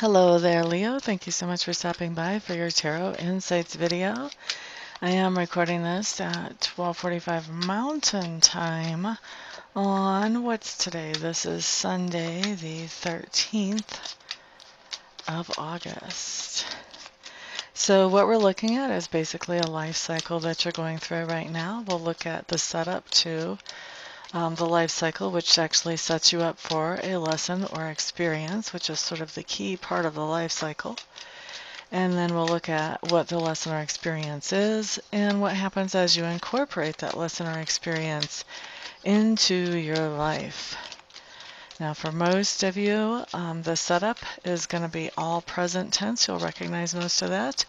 Hello there, Leo. Thank you so much for stopping by for your Tarot Insights video. I am recording this at 12:45 Mountain Time on what's today? This is Sunday, the 13th of August. So what we're looking at is basically a life cycle that you're going through right now. We'll look at the setup to the life cycle, which actually sets you up for a lesson or experience, which is sort of the key part of the life cycle. And then we'll look at what the lesson or experience is and what happens as you incorporate that lesson or experience into your life. Now, for most of you, the setup is going to be all present tense. You'll recognize most of that.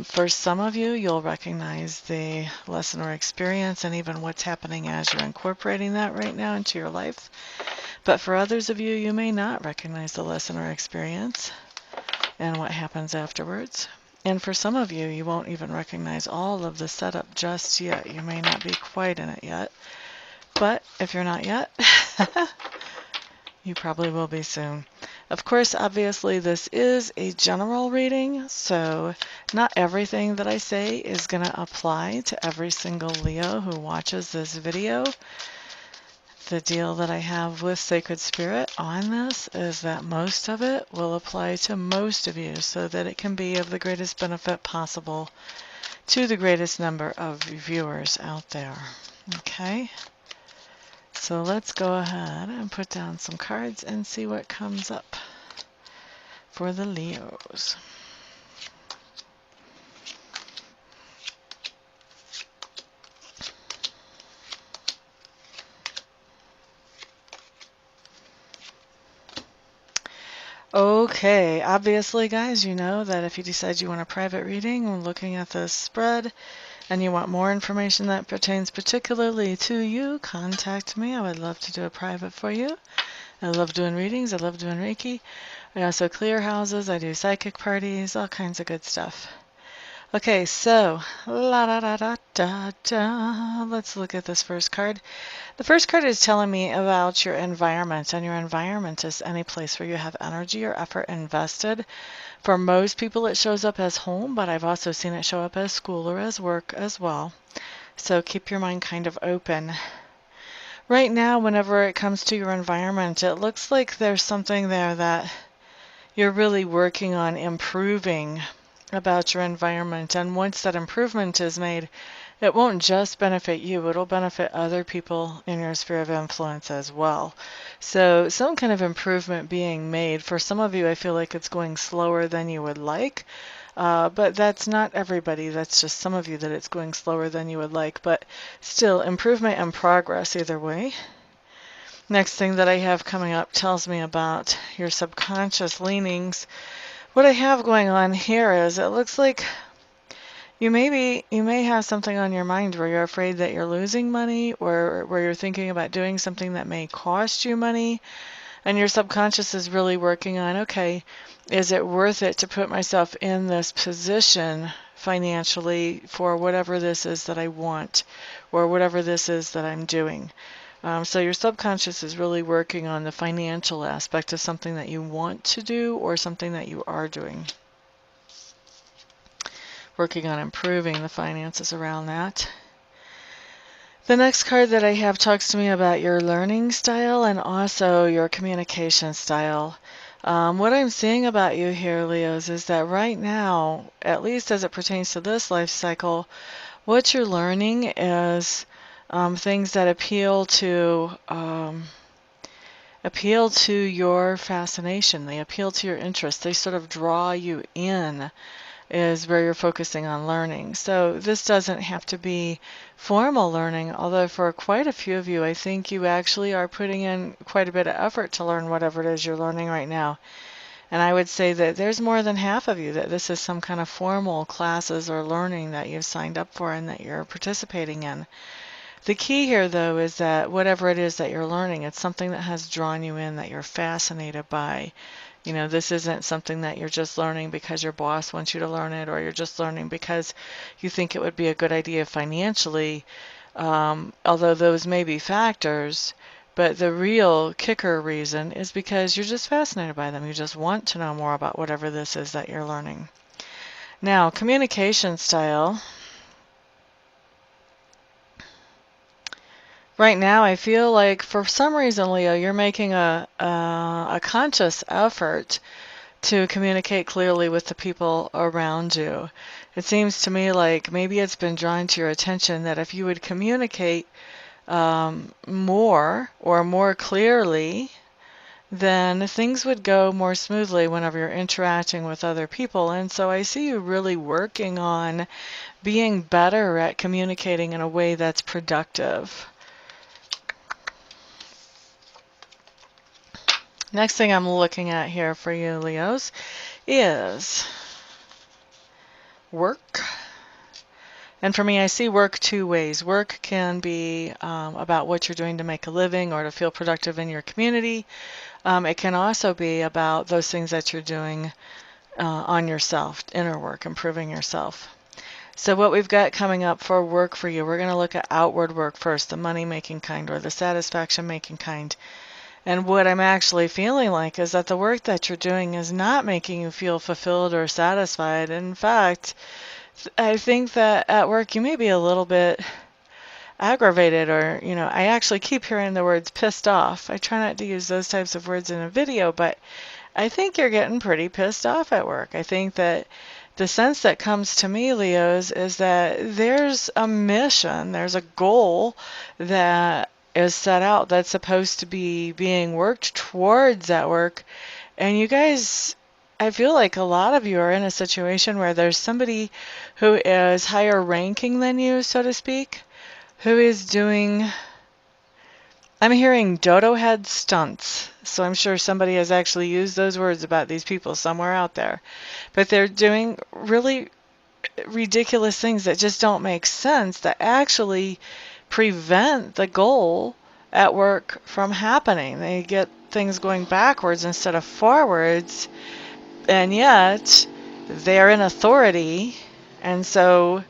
For some of you, you'll recognize the lesson or experience and even what's happening as you're incorporating that right now into your life. But for others of you, you may not recognize the lesson or experience and what happens afterwards. And for some of you, you won't even recognize all of the setup just yet. You may not be quite in it yet. But if you're not yet, you probably will be soon. Of course, obviously, this is a general reading, so not everything that I say is going to apply to every single Leo who watches this video. The deal that I have with Sacred Spirit on this is that most of it will apply to most of you so that it can be of the greatest benefit possible to the greatest number of viewers out there. Okay? So let's go ahead and put down some cards and see what comes up for the Leos. Okay, obviously, guys, you know that if you decide you want a private reading, we're looking at this spread, and you want more information that pertains particularly to you, contact me. I would love to do a private for you. I love doing readings. I love doing reiki. I also clear houses. I do psychic parties, all kinds of good stuff. Okay, so la da da da da da. Let's look at this first card. The first card is telling me about your environment, and your environment is any place where you have energy or effort invested. For most people, it shows up as home, but I've also seen it show up as school or as work as well. So keep your mind kind of open. Right now, whenever it comes to your environment, it looks like there's something there that you're really working on improving about your environment. And once that improvement is made, it won't just benefit you, it'll benefit other people in your sphere of influence as well. So some kind of improvement being made. For some of you, I feel like it's going slower than you would like. But that's not everybody. That's just some of you that it's going slower than you would like. But still, improvement and progress either way. Next thing that I have coming up tells me about your subconscious leanings. What I have going on here is it looks like you may have something on your mind where you're afraid that you're losing money, or where you're thinking about doing something that may cost you money. And your subconscious is really working on, okay, is it worth it to put myself in this position financially for whatever this is that I want, or whatever this is that I'm doing? So your subconscious is really working on the financial aspect of something that you want to do or something that you are doing. Working on improving the finances around that. The next card that I have talks to me about your learning style and also your communication style. What I'm seeing about you here, Leos, is that right now, at least as it pertains to this life cycle, what you're learning is things that appeal to your fascination. They appeal to your interest. They sort of draw you in, is where you're focusing on learning. So this doesn't have to be formal learning, although for quite a few of you, I think you actually are putting in quite a bit of effort to learn whatever it is you're learning right now. And I would say that there's more than half of you that this is some kind of formal classes or learning that you've signed up for and that you're participating in. The key here, though, is that whatever it is that you're learning, it's something that has drawn you in, that you're fascinated by. You know, this isn't something that you're just learning because your boss wants you to learn it, or you're just learning because you think it would be a good idea financially, although those may be factors. But the real kicker reason is because you're just fascinated by them. You just want to know more about whatever this is that you're learning. Now, communication style. Right now, I feel like for some reason, Leo, you're making a conscious effort to communicate clearly with the people around you. It seems to me like maybe it's been drawn to your attention that if you would communicate more or more clearly, then things would go more smoothly whenever you're interacting with other people. And so I see you really working on being better at communicating in a way that's productive. Next thing I'm looking at here for you, Leos, is work. And for me, I see work two ways. Work can be about what you're doing to make a living or to feel productive in your community. It can also be about those things that you're doing on yourself, inner work, improving yourself. So what we've got coming up for work for you, we're going to look at outward work first, the money-making kind or the satisfaction-making kind. And what I'm actually feeling like is that the work that you're doing is not making you feel fulfilled or satisfied. In fact, I think that at work you may be a little bit aggravated, or, I actually keep hearing the words pissed off. I try not to use those types of words in a video, but I think you're getting pretty pissed off at work. I think that the sense that comes to me, Leos, is that there's a mission, there's a goal that is set out that's supposed to be being worked towards at work. And you guys, I feel like a lot of you are in a situation where there's somebody who is higher ranking than you, so to speak, who is doing, I'm hearing dodo head stunts. So I'm sure somebody has actually used those words about these people somewhere out there. But they're doing really ridiculous things that just don't make sense, that actually prevent the goal at work from happening. They get things going backwards instead of forwards, and yet they're in authority, and so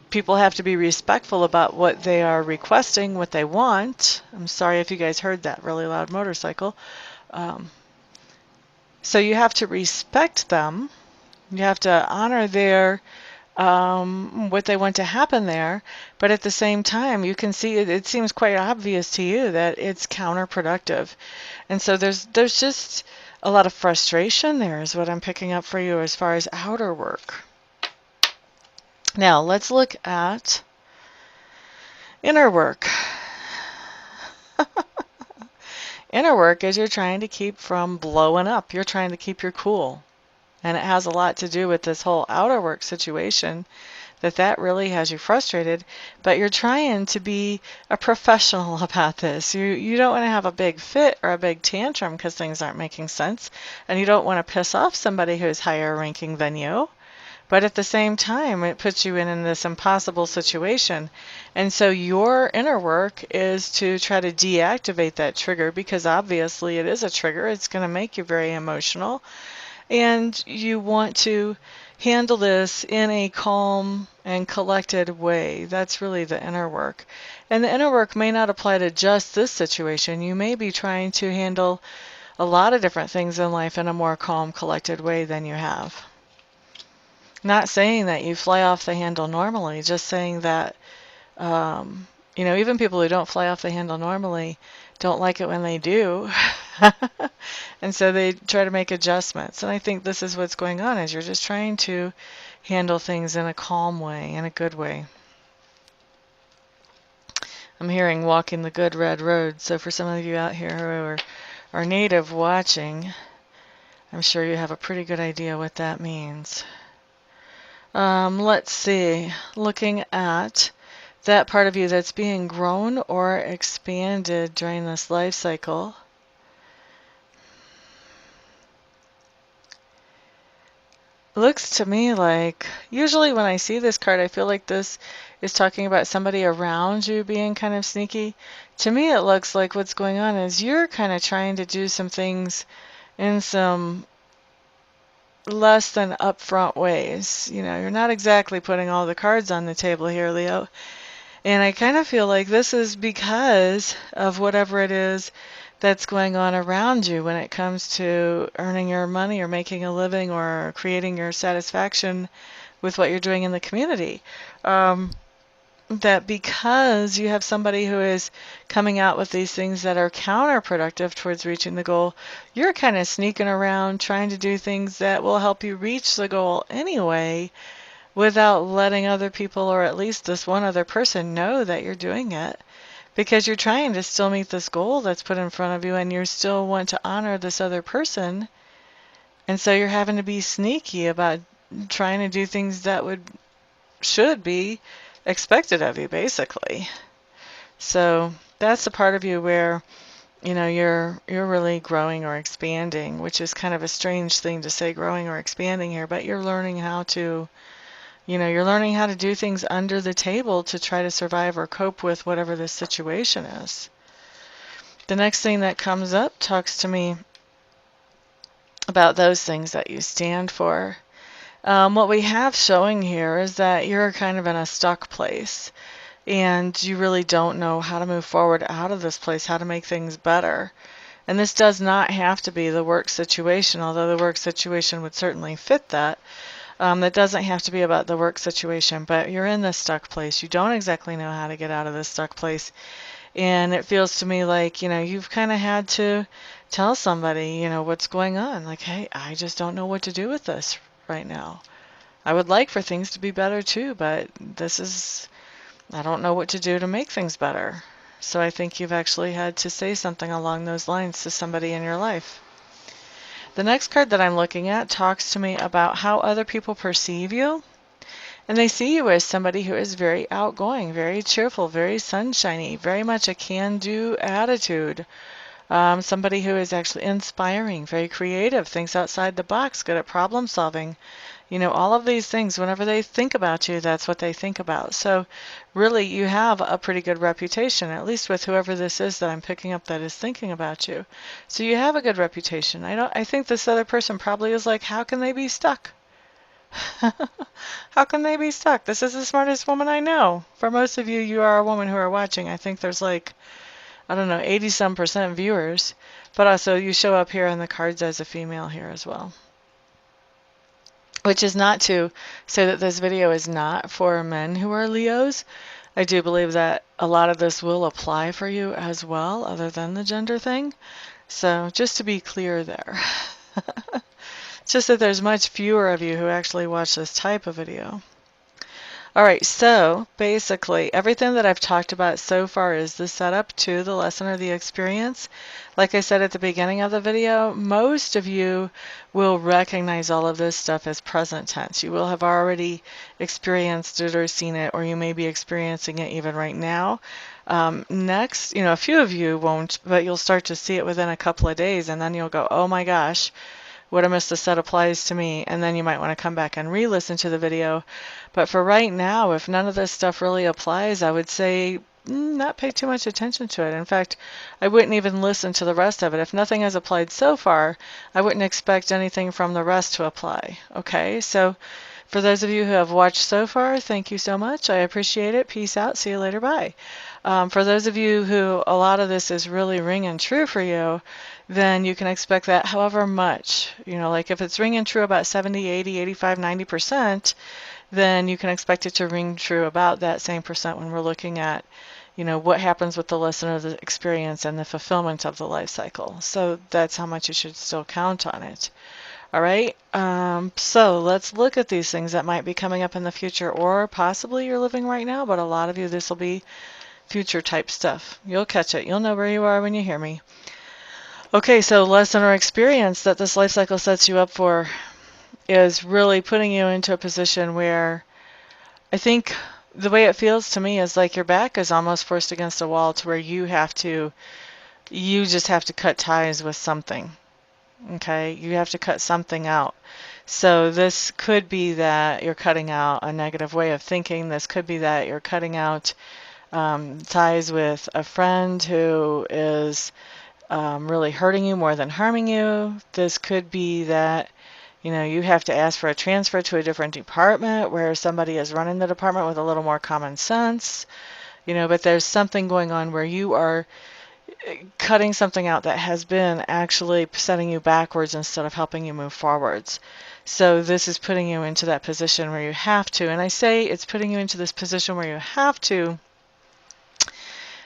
people have to be respectful about what they are requesting, what they want. I'm sorry if you guys heard that really loud motorcycle. So you have to respect them. You have to honor their what they want to happen there, but at the same time, you can see it seems quite obvious to you that it's counterproductive. And so there's just a lot of frustration there is what I'm picking up for you as far as outer work. Now, let's look at inner work. Inner work is you're trying to keep from blowing up. You're trying to keep your cool. And it has a lot to do with this whole outer work situation, that really has you frustrated, but you're trying to be a professional about this. You don't want to have a big fit or a big tantrum because things aren't making sense, and you don't want to piss off somebody who's higher ranking than you. But at the same time, it puts you in this impossible situation. And so your inner work is to try to deactivate that trigger, because obviously it is a trigger. It's going to make you very emotional. And you want to handle this in a calm and collected way. That's really the inner work. And the inner work may not apply to just this situation. You may be trying to handle a lot of different things in life in a more calm, collected way than you have. Not saying that you fly off the handle normally, just saying that, even people who don't fly off the handle normally don't like it when they do. And so they try to make adjustments. And I think this is what's going on, is you're just trying to handle things in a calm way, in a good way. I'm hearing walking the good red road. So for some of you out here who are native watching, I'm sure you have a pretty good idea what that means. Let's see. Looking at that part of you that's being grown or expanded during this life cycle. Looks to me like, usually when I see this card, I feel like this is talking about somebody around you being kind of sneaky. To me, it looks like what's going on is you're kind of trying to do some things in some less than upfront ways. You're not exactly putting all the cards on the table here, Leo. And I kind of feel like this is because of whatever it is that's going on around you when it comes to earning your money or making a living or creating your satisfaction with what you're doing in the community. That because you have somebody who is coming out with these things that are counterproductive towards reaching the goal, you're kind of sneaking around trying to do things that will help you reach the goal anyway, without letting other people, or at least this one other person, know that you're doing it. Because you're trying to still meet this goal that's put in front of you, and you still want to honor this other person. And so you're having to be sneaky about trying to do things that should be expected of you, basically. So that's the part of you where, you're really growing or expanding, which is kind of a strange thing to say, growing or expanding here, but you're learning how to, you're learning how to do things under the table to try to survive or cope with whatever this situation is. The next thing that comes up talks to me about those things that you stand for. What we have showing here is that you're kind of in a stuck place, and you really don't know how to move forward out of this place, how to make things better. And this does not have to be the work situation, although the work situation would certainly fit that. That doesn't have to be about the work situation, but you're in this stuck place. You don't exactly know how to get out of this stuck place. And it feels to me like, you've kind of had to tell somebody, what's going on. Like, hey, I just don't know what to do with this right now. I would like for things to be better too, but I don't know what to do to make things better. So I think you've actually had to say something along those lines to somebody in your life. The next card that I'm looking at talks to me about how other people perceive you. And they see you as somebody who is very outgoing, very cheerful, very sunshiny, very much a can-do attitude. Somebody who is actually inspiring, very creative, thinks outside the box, good at problem solving. All of these things, whenever they think about you, that's what they think about. So really, you have a pretty good reputation, at least with whoever this is that I'm picking up that is thinking about you. So you have a good reputation. I think this other person probably is like, how can they be stuck? How can they be stuck? This is the smartest woman I know. For most of you, you are a woman who are watching. I think there's like, I don't know, 80-some% viewers. But also, you show up here in the cards as a female here as well. Which is not to say that this video is not for men who are Leos. I do believe that a lot of this will apply for you as well, other than the gender thing. So just to be clear there. It's just that there's much fewer of you who actually watch this type of video. All right, so basically everything that I've talked about so far is the setup to the lesson or the experience. Like I said at the beginning of the video, most of you will recognize all of this stuff as present tense. You will have already experienced it or seen it, or you may be experiencing it even right now. Next, a few of you won't, but you'll start to see it within a couple of days, and then you'll go, oh my gosh, what Amista said applies to me, and then you might want to come back and re-listen to the video. But for right now, if none of this stuff really applies, I would say not pay too much attention to it. In fact, I wouldn't even listen to the rest of it. If nothing has applied so far, I wouldn't expect anything from the rest to apply. Okay, so for those of you who have watched so far, thank you so much. I appreciate it. Peace out. See you later. Bye. For those of you who a lot of this is really ringing true for you, then you can expect that however much, like if it's ringing true about 70, 80, 85, 90%, then you can expect it to ring true about that same percent when we're looking at, what happens with the lesson or the experience and the fulfillment of the life cycle. So that's how much you should still count on it. All right, so let's look at these things that might be coming up in the future, or possibly you're living right now, but a lot of you, this will be future type stuff. You'll catch it. You'll know where you are when you hear me. Okay, so lesson or experience that this life cycle sets you up for is really putting you into a position where I think the way it feels to me is like your back is almost forced against a wall to where you just have to cut ties with something. Okay, you have to cut something out. So this could be that you're cutting out a negative way of thinking. This could be that you're cutting out ties with a friend who is really hurting you more than harming you. This could be that, you have to ask for a transfer to a different department where somebody is running the department with a little more common sense. but there's something going on where you are cutting something out that has been actually setting you backwards instead of helping you move forwards. So this is putting you into that position where you have to, and I say it's putting you into this position where you have to,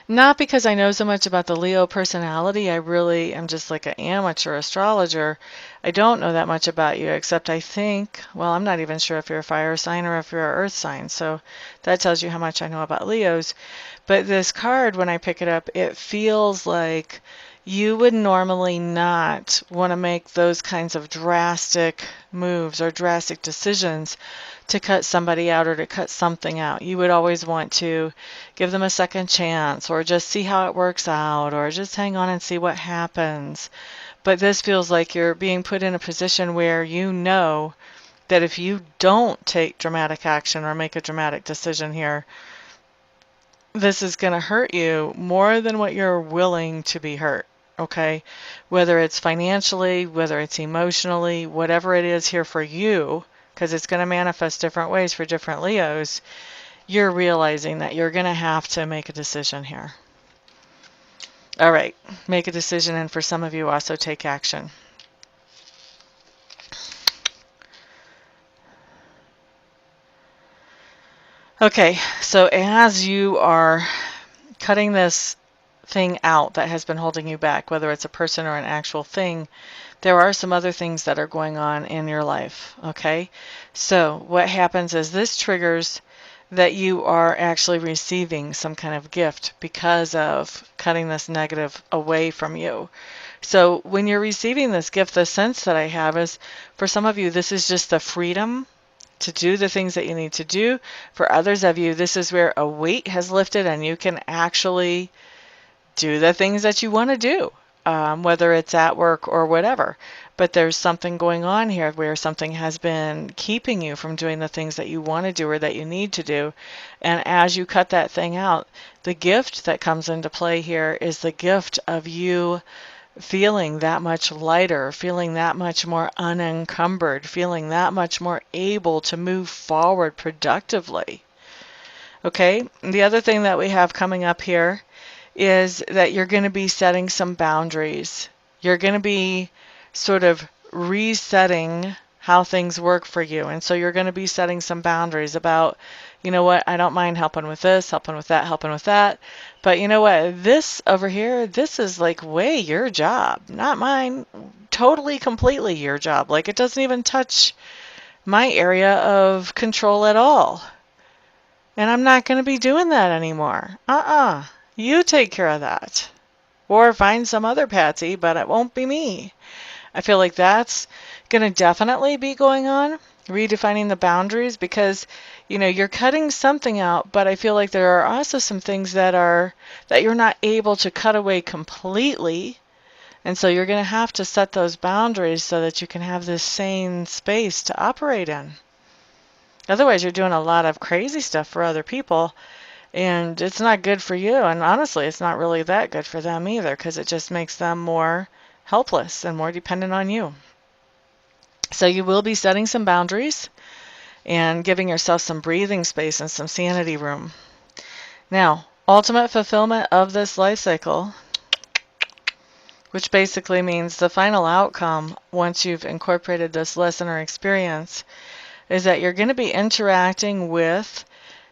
not because I know so much about the Leo personality. I really am just like an amateur astrologer. I don't know that much about you, except I think, well, I'm not even sure if you're a fire sign or if you're an earth sign. So that tells you how much I know about Leos. But this card, when I pick it up, it feels like you would normally not want to make those kinds of drastic moves or drastic decisions to cut somebody out or to cut something out. You would always want to give them a second chance or just see how it works out or just hang on and see what happens. But this feels like you're being put in a position where you know that if you don't take dramatic action or make a dramatic decision here, this is going to hurt you more than what you're willing to be hurt. Okay, whether it's financially, whether it's emotionally, whatever it is here for you, because it's going to manifest different ways for different Leos, you're realizing that you're going to have to make a decision here. All right, make a decision, and for some of you, also take action. Okay, so as you are cutting this thing out that has been holding you back, whether it's a person or an actual thing, there are some other things that are going on in your life, okay? So what happens is this triggers that you are actually receiving some kind of gift because of cutting this negative away from you. So when you're receiving this gift, the sense that I have is, for some of you, this is just the freedom to do the things that you need to do. For others of you, this is where a weight has lifted and you can actually do the things that you want to do, whether it's at work or whatever. But there's something going on here where something has been keeping you from doing the things that you want to do or that you need to do. And as you cut that thing out, the gift that comes into play here is the gift of you feeling that much lighter, feeling that much more unencumbered, feeling that much more able to move forward productively. Okay, the other thing that we have coming up here is that you're going to be setting some boundaries. You're going to be sort of resetting how things work for you. And so you're going to be setting some boundaries about, you know what, I don't mind helping with this, helping with that, helping with that. But you know what, this over here, this is like way your job, not mine. Totally, completely your job. Like it doesn't even touch my area of control at all. And I'm not going to be doing that anymore. You take care of that. Or find some other Patsy, but it won't be me. I feel like that's going to definitely be going on, redefining the boundaries, because, you're cutting something out, but I feel like there are also some things that you're not able to cut away completely. And so you're going to have to set those boundaries so that you can have this sane space to operate in. Otherwise, you're doing a lot of crazy stuff for other people. And it's not good for you. And honestly, it's not really that good for them either, because it just makes them more helpless and more dependent on you. So you will be setting some boundaries and giving yourself some breathing space and some sanity room. Now, ultimate fulfillment of this life cycle, which basically means the final outcome once you've incorporated this lesson or experience, is that you're going to be interacting with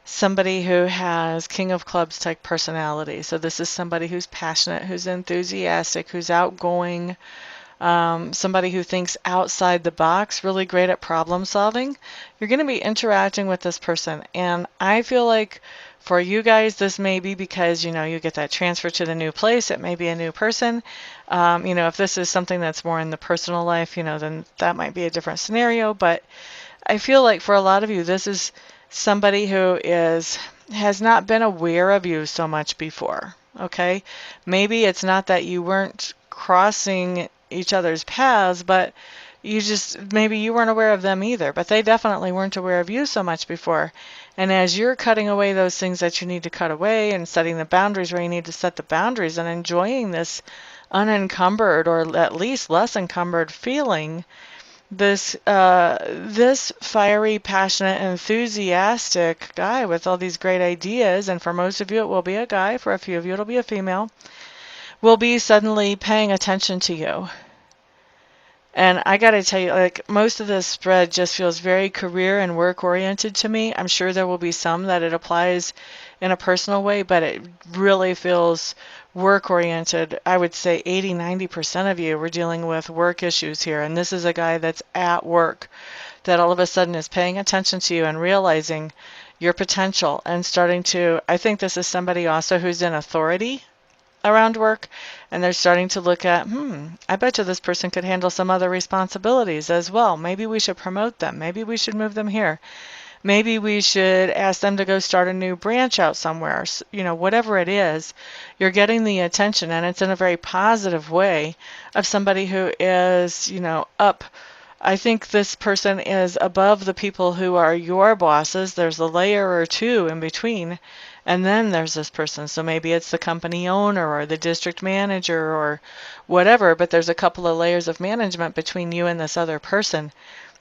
somebody who has King of Clubs type personality. So this is somebody who's passionate, who's enthusiastic, who's outgoing, somebody who thinks outside the box, really great at problem solving. You're going to be interacting with this person. And I feel like for you guys, this may be because, you get that transfer to the new place. It may be a new person. If this is something that's more in the personal life, then that might be a different scenario. But I feel like for a lot of you, this is somebody who has not been aware of you so much before, okay? Maybe it's not that you weren't crossing each other's paths, but maybe you weren't aware of them either, but they definitely weren't aware of you so much before. And as you're cutting away those things that you need to cut away and setting the boundaries where you need to set the boundaries and enjoying this unencumbered or at least less encumbered feeling, this fiery, passionate, enthusiastic guy with all these great ideas, and for most of you it will be a guy, for a few of you it'll be a female, will be suddenly paying attention to you. And I gotta tell you, like, most of this spread just feels very career and work oriented to me. I'm sure there will be some that it applies in a personal way, but it really feels work oriented. I would say 80–90% of you were dealing with work issues here. And this is a guy that's at work that all of a sudden is paying attention to you and realizing your potential and starting to, I think this is somebody also who's in authority around work, and they're starting to look at, I bet you this person could handle some other responsibilities as well. Maybe we should promote them. Maybe we should move them here. Maybe we should ask them to go start a new branch out somewhere. You know, whatever it is, you're getting the attention, and it's in a very positive way, of somebody who is, you know, up. I think this person is above the people who are your bosses. There's a layer or two in between. And then there's this person. So maybe it's the company owner or the district manager or whatever, but there's a couple of layers of management between you and this other person.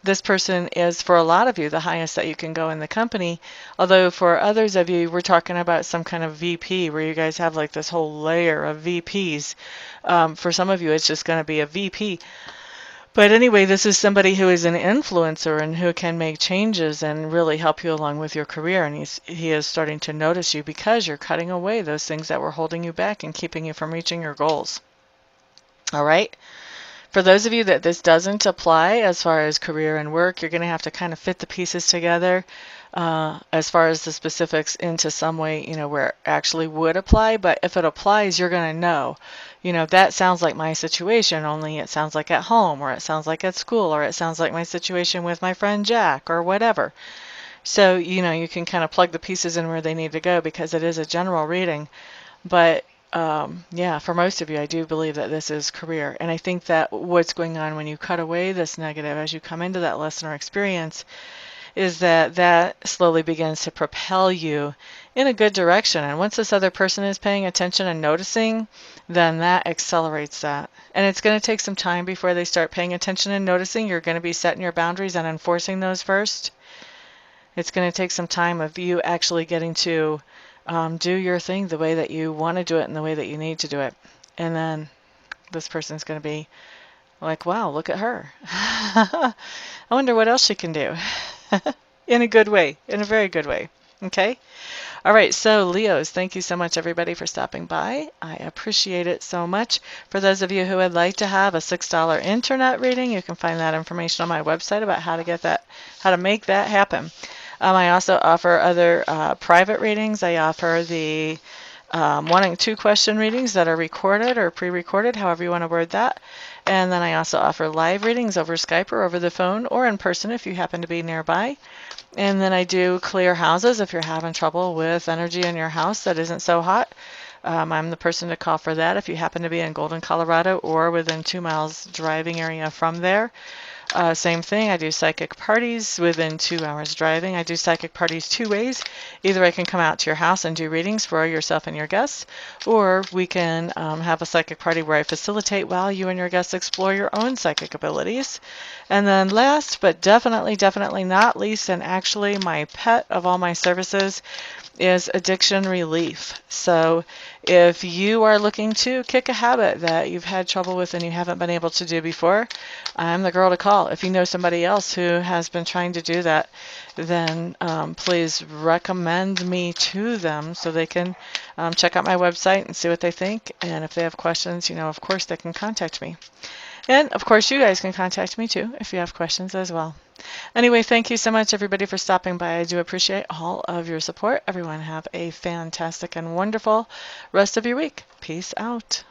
This person is, for a lot of you, the highest that you can go in the company. Although for others of you, we're talking about some kind of VP where you guys have like this whole layer of VPs. For some of you, it's just going to be a VP. But anyway, this is somebody who is an influencer and who can make changes and really help you along with your career. And he is starting to notice you because you're cutting away those things that were holding you back and keeping you from reaching your goals. All right. For those of you that this doesn't apply as far as career and work, you're going to have to kind of fit the pieces together as far as the specifics into some way, you know, where it actually would apply. But if it applies, you're going to know, you know, that sounds like my situation, only it sounds like at home, or it sounds like at school, or it sounds like my situation with my friend Jack, or whatever. So, you know, you can kind of plug the pieces in where they need to go because it is a general reading. But yeah, for most of you, I do believe that this is career. And I think that what's going on when you cut away this negative as you come into that lesson or experience is that that slowly begins to propel you in a good direction. And once this other person is paying attention and noticing, then that accelerates that. And it's going to take some time before they start paying attention and noticing. You're going to be setting your boundaries and enforcing those first. It's going to take some time of you actually getting to do your thing the way that you want to do it and the way that you need to do it. And then this person's going to be like, wow, look at her. I wonder what else she can do. In a good way, in a very good way. Okay? All right, so Leos, thank you so much, everybody, for stopping by. I appreciate it so much. For those of you who would like to have a $6 internet reading, you can find that information on my website about how to get that, how to make that happen. I also offer other private readings. I offer the 1 and 2 question readings that are recorded or pre-recorded, however you want to word that. And then I also offer live readings over Skype or over the phone or in person if you happen to be nearby. And then I do clear houses if you're having trouble with energy in your house that isn't so hot. I'm the person to call for that if you happen to be in Golden, Colorado or within 2 miles driving area from there. Same thing, I do psychic parties within 2 hours driving. I do psychic parties 2 ways. Either I can come out to your house and do readings for yourself and your guests, or we can have a psychic party where I facilitate while you and your guests explore your own psychic abilities. And then last, but definitely not least, and actually my pet of all my services, is addiction relief. So if you are looking to kick a habit that you've had trouble with and you haven't been able to do before, I'm the girl to call. If you know somebody else who has been trying to do that, then please recommend me to them so they can check out my website and see what they think. And if they have questions, you know, of course they can contact me. And of course you guys can contact me too if you have questions as well. Anyway, thank you so much, everybody, for stopping by. I do appreciate all of your support. Everyone have a fantastic and wonderful rest of your week. Peace out.